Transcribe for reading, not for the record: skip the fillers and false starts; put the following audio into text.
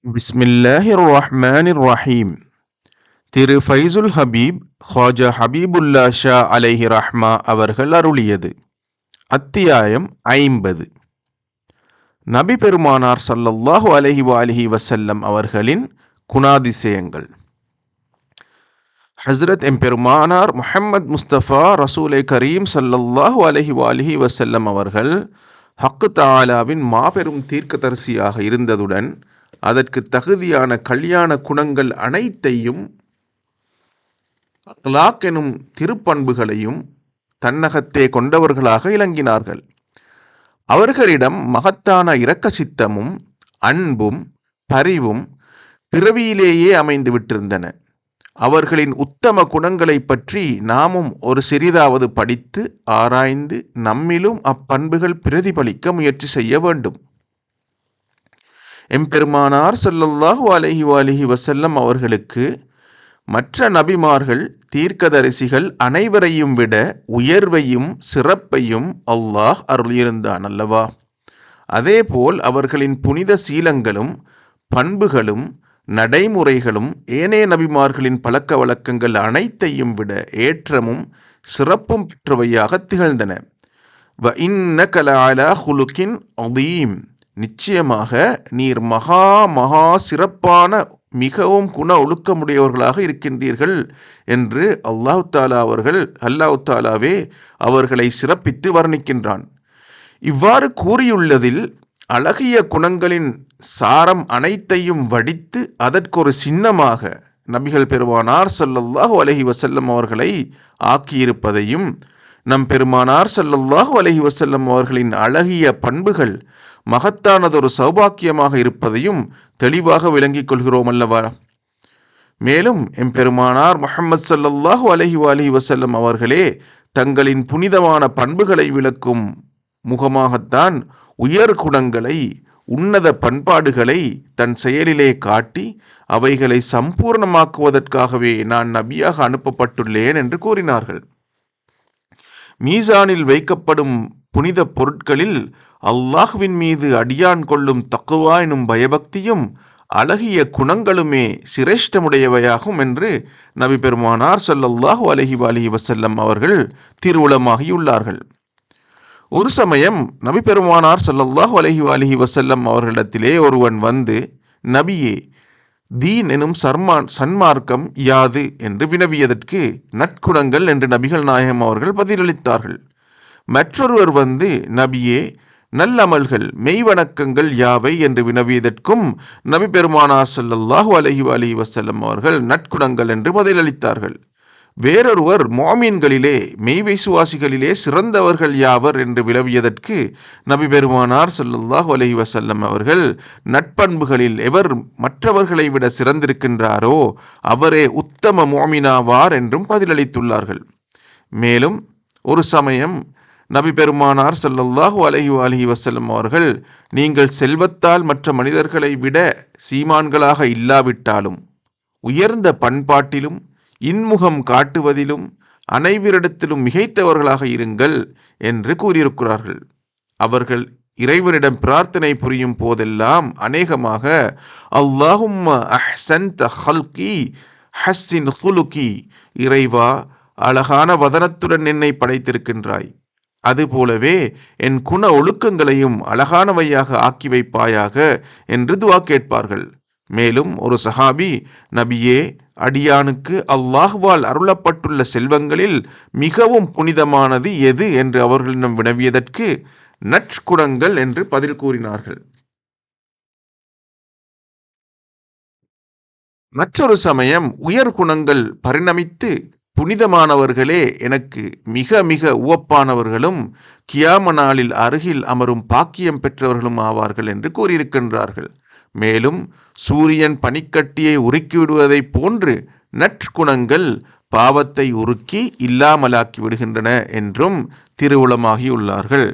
பிஸ்மில்லாஹிர் ரஹ்மானிர் ரஹீம். திரு ஃபைசுல் ஹபீப் ஹாஜா ஹபீபுல்லா ஷா அலைஹி ரஹ்மா அவர்கள் அருளியது. அத்தியாயம் 50. நபி பெருமானார் ஸல்லல்லாஹு அலைஹி வஸல்லம் அவர்களின் குணாதிசயங்கள். ஹஸ்ரத் எம்பெருமானார் முஹம்மது முஸ்தபா ரசூலை கரீம் ஸல்லல்லாஹு அலைஹி வஸல்லம் அவர்கள் ஹக்கு தஆலாவின் மாபெரும் தீர்க்கதரிசியாக இருந்ததுடன் அதற்கு தகுதியான கல்யாண குணங்கள் அனைத்தையும் அக்லாக் எனும் திருப்பண்புகளையும் தன்னகத்தே கொண்டவர்களாக இலங்கினார்கள். அவர்களிடம் மகத்தான இரக்க சித்தமும் அன்பும் பரிவும் பிறவியிலேயே அமைந்து விட்டிருந்தன. அவர்களின் உத்தம குணங்களை பற்றி நாமும் ஒரு சிறிதாவது படித்து ஆராய்ந்து நம்மிலும் அப்பண்புகள் பிரதிபலிக்க முயற்சி செய்ய வேண்டும். எம்பெருமானார் ஸல்லல்லாஹு அலைஹி வஸல்லம் அவர்களுக்கு மற்ற நபிமார்கள் தீர்க்கதரிசிகள் அனைவரையும் விட உயர்வையும் சிறப்பையும் அல்லாஹ் அருளியிருந்தான் அல்லவா? அதேபோல் அவர்களின் புனித சீலங்களும் பண்புகளும் நடைமுறைகளும் ஏனைய நபிமார்களின் பழக்க வழக்கங்கள் அனைத்தையும் விட ஏற்றமும் சிறப்பும் பெற்றவையாக திகழ்ந்தன. வ இன்னக லஅலா குலுகின் அதீம், நிச்சயமாக நீர் மகா சிறப்பான மிகவும் குண ஒழுக்கமுடையவர்களாக இருக்கின்றீர்கள் என்று அல்லாஹ் தாலாவே அவர்களை சிறப்பித்து வர்ணிக்கின்றான். இவ்வாறு கூறியுள்ளதில் அழகிய குணங்களின் சாரம் அனைத்தையும் வடித்து அதற்கொரு சின்னமாக நபிகள் பெருமானார் ஸல்லல்லாஹு அலைஹி வஸல்லம் அவர்களை ஆக்கியிருப்பதையும் நம் பெருமானார் ஸல்லல்லாஹு அலைஹி வஸல்லம் அவர்களின் அழகிய பண்புகள் மகத்தானதொரு சௌபாக்கியமாக இருப்பதையும் தெளிவாக விளங்கிக் கொள்கிறோம் அல்லவா? மேலும் எம்பெருமானார் முஹம்மது ஸல்லல்லாஹு அலைஹி வஸல்லம் அவர்களே தங்களின் புனிதமான பண்புகளை விளக்கும் முகமாகத்தான் உயர் குணங்களை உன்னத பண்பாடுகளை தன் செயலிலே காட்டி அவைகளை சம்பூர்ணமாக்குவதற்காகவே நான் நபியாக அனுப்பப்பட்டுள்ளேன் என்று கூறினார்கள். மீசானில் வைக்கப்படும் புனித பொருட்களில் அல்லாஹ்வின் மீது அடியான் கொள்ளும் தக்குவா எனும் பயபக்தியும் அழகிய குணங்களுமே சிரேஷ்டமுடையவையாகும் என்று நபி பெருமானார் ஸல்லல்லாஹு அலைஹி வஸல்லம் அவர்கள் திருவுளமாகியுள்ளார்கள். ஒரு சமயம் நபி பெருமானார் ஸல்லல்லாஹு அலைஹி வஸல்லம் அவர்களிடத்திலே ஒருவன் வந்து, நபியே, தீன் எனும் சன்மார்க்கம் யாது என்று வினவியதற்கு நற்குணங்கள் என்று நபிகள் நாயகம் அவர்கள் பதிலளித்தார்கள். மற்றொருவர் வந்து, நபியே, நல்லமல்கள் மெய்வணக்கங்கள் யாவை என்று வினவியதற்கும் நபி பெருமானார் ஸல்லல்லாஹு அலைஹி வஸல்லம் அவர்கள் நற்குணங்கள் என்று பதிலளித்தார்கள். வேறொருவர் மோமீன்களிலே மெய்விசுவாசிகளிலே சிறந்தவர்கள் யாவர் என்று வினவியதற்கு நபி பெருமானார் ஸல்லல்லாஹு அலைஹி வஸல்லம் அவர்கள் நட்பண்புகளில் எவர் மற்றவர்களை விட சிறந்திருக்கின்றாரோ அவரே உத்தம மோமினாவார் என்றும் பதிலளித்துள்ளார்கள். மேலும் ஒரு சமயம் நபி பெருமானார் ஸல்லல்லாஹு அலைஹி வஸல்லம் அவர்கள், நீங்கள் செல்வத்தால் மற்ற மனிதர்களை விட சீமான்களாக இல்லாவிட்டாலும் உயர்ந்த பண்பாட்டிலும் இன்முகம் காட்டுவதிலும் அனைவரிடத்திலும் மிகைத்தவர்களாக இருங்கள் என்று கூறியிருக்கிறார்கள். அவர்கள் இறைவனிடம் பிரார்த்தனை புரியும் போதெல்லாம் அநேகமாக அல்லாஹும்ம அஹ்ஸன்த ஹல்கி ஹஸ்ஸின் ஹுலுகி, இறைவா, அழகான வதனத்துடன் என்னை படைத்திருக்கின்றாய், அதுபோலவே என் குண ஒழுக்கங்களையும் அழகானவையாக ஆக்கி வைப்பாயாக என்று துஆ கேட்பார்கள். மேலும் ஒரு சஹாபி, நபியே, அடியானுக்கு அல்லாஹ்வால் அருளப்பட்டுள்ள செல்வங்களில் மிகவும் புனிதமானது எது என்று அவர்களிடம் வினவியதற்கு நற்குணங்கள் என்று பதில் கூறினார்கள். மற்றொரு சமயம் உயர் குணங்கள் பரிணமித்து, புனிதமானவர்களே எனக்கு மிக உவப்பானவர்களும் கியாம நாளில் அருகில் அமரும் பாக்கியம் பெற்றவர்களும் ஆவார்கள் என்று கூறியிருக்கின்றார்கள். மேலும் சூரியன் பனிக்கட்டியை உருக்கிவிடுவதைப் போன்று நற்குணங்கள் பாவத்தை உருக்கி இல்லாமலாக்கி விடுகின்றன என்றும் திருவுளமாகியுள்ளார்கள்.